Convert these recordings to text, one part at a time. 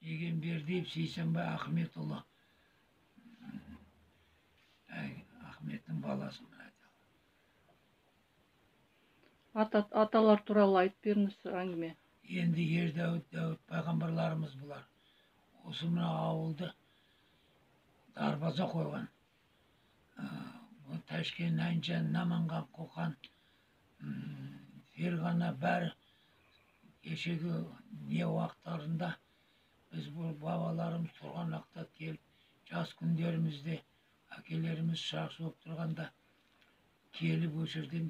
Egenberdiyev Сейсенбай Ахметұлы. Ахметтің баласы. Аталар туралы айтып беріңіз әңгіме. Енді Ердәуіт пайғамбарларымыз бұлар. Осы мына ауылды дарбаза қойған. Тәшкен, Әнжан, Наманған, Қоқан, Ферғана бәрі кешегі не уақыттарында біз бұл бабаларымыз тұрған уақытта келіп, жас күндерімізде әкелеріміз шақсы болып тұрғанда келіп осы жерден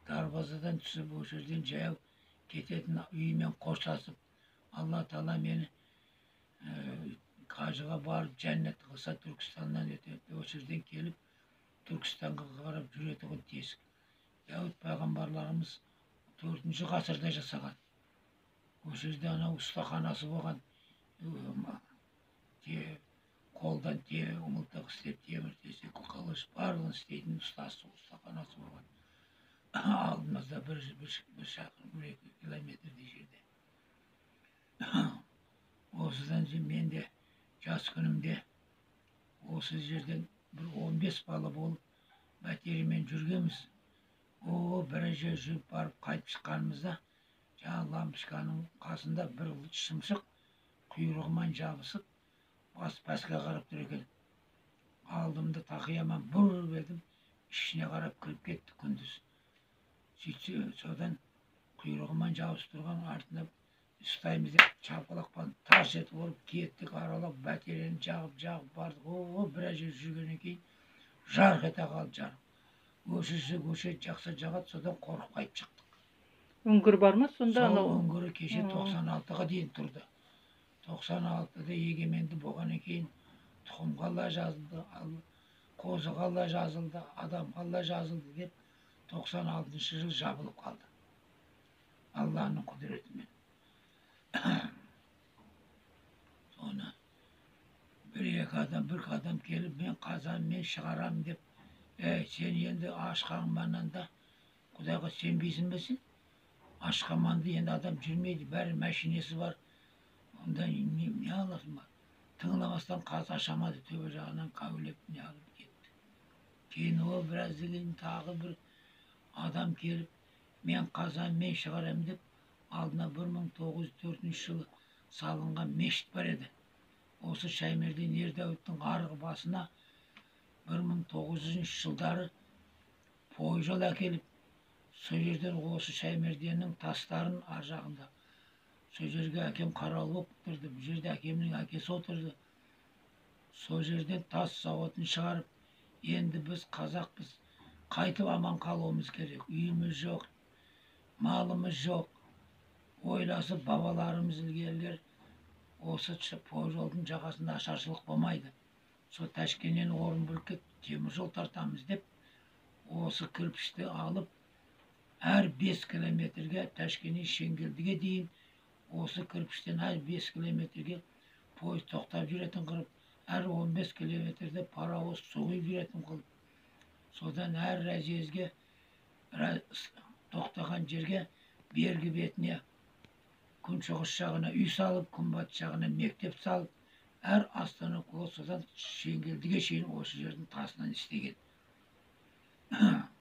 дарбазадан түсіп осы жерден жаяу кететін үймен қоштасып, Алла Тағала мені қажыға барып жәннат қылса Түркістаннан өтеді. Осы жерден келіп Түркістанға қарап жүретұғын тесік. Дәуіт пайғамбарларымыз 4-ші ғасырда жасаған. Осы жерде анау ұстаханасы болған, қолдан мылтық істеп, темір тесек, қылыш барлығын істейтін ұстаханасы болған. Алдымызда бір шақырым, 1-2 километрдей жерде. Осыдан мен де жас күнімде осы жерден бір 15 бала болып бәтерімен жүргенбіз. Бір жер жүріп барып қайтып шыққанымызда жаңағы лампочканың қасында бір шымшық құйрығымен жабысып бас пәске қарап тұр екен. Алдымды тақиямен бұрып едім, ішіне қарап кіріп кетті күндіз. Сөйтсе содан құйрығымен жабысып тұрған артына ұстаймыз деп шапалақпен тарс етіп ұрып кеттік, аралап бәтерені жағып бардық. Біраз жер жүргеннен кейін жарқ ете қалды жарық. Көше жақса жағады, содан қорқып қайтып шықтық. Үңгір бар ма сонда? Сол үңгірі кеше 96-ға дейін тұрды. 96-да егеменді болғаннан кейін тұқым қалла жазылды, қозы қалла жазылды, адам қалла жазылды деп 96-шы жыл жабылып қалды. Алланың құдіретімен. Соны бір-екі адам келіп, мен қазам, мен шығарам деп, сен енді ашқанманнан да Құдайға сенбейсің бе сен? Ашқанманды енді адам жүрмейді, бәрі мәшинесі бар. Онда не аласың ба? Тыңламастан қаз ашамады, төбе жағынан қаулеп не алып кетті. Кейін біраздан кейін тағы бір адам келіп, мен қазам, мен шығарам деп, алдына 1904 жылы салынған мешіт бар еді. Осы Шаймерден Ердәуіттің арғы басына 1900 жылдары пойыз жол әкеліп, сол жерден осы Шаймерденнің тастарын ар жағында. Сол жерге әкем қарауыл болып тұрды, бұл жерде әкемнің әкесі отырды. Сол жерден тас зауытын шығарып, енді біз қазақпыз, қайтып аман қалуымыз керек. Үйіміз жоқ, малымыз жоқ. Ойласып бабаларымыз ілгерілер осы пойыз жолдың жағасында ашаршылық болмайды. Сол Тәшкеннен Орынбөрге темір жол тартамыз деп, осы кірпішті алып, әр 5 километрге Тәшкеннен Шеңгелдіге дейін осы кірпіштен әр 5 километрге пойыз тоқтап жүретін қылып, әр 15 километрде паровоз соғып жүретін қылып. Содан әр разъезге тоқтаған жерге бергі бетіне күншығыс жағына үй салып, күнбатыс жағына мектеп салып, әр остановка содан Шеңгелдіге шейін осы жердің тасынан істеген.